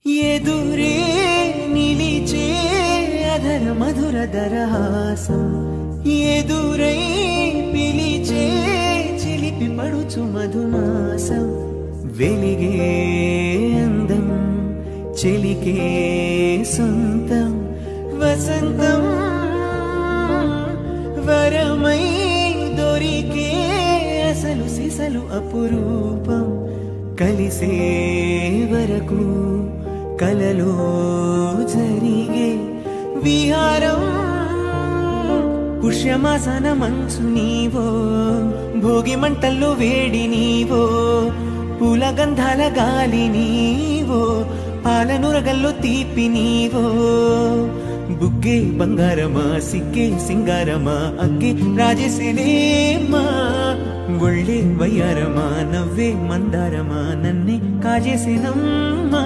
ఎదురే నిలిచే అధర మధుర దరహాసం ఎదురై పిలిచే చిలిపి పడుచు మధుమాసం వెలిగే అందం చెలికే సొంతం వసంతం వరమై దొరికే అసలు సిసలు అపురూపం కలిసే వరకు కలలో జరిగే విహారం పుష్యమాసన మంచు నీవో భోగి మంటల్లో వేడి నీవో పూల గంధాల గాలి నీవో పాలనురగల్లో తీపి నీవో బుగ్గే బంగారమా సిగ్గే సింగారమా అగ్గే రాజేసేనేమా ఒళ్ళే వయ్యారమా నవ్వే మందారమా నన్నే కాజేసేనమ్మా.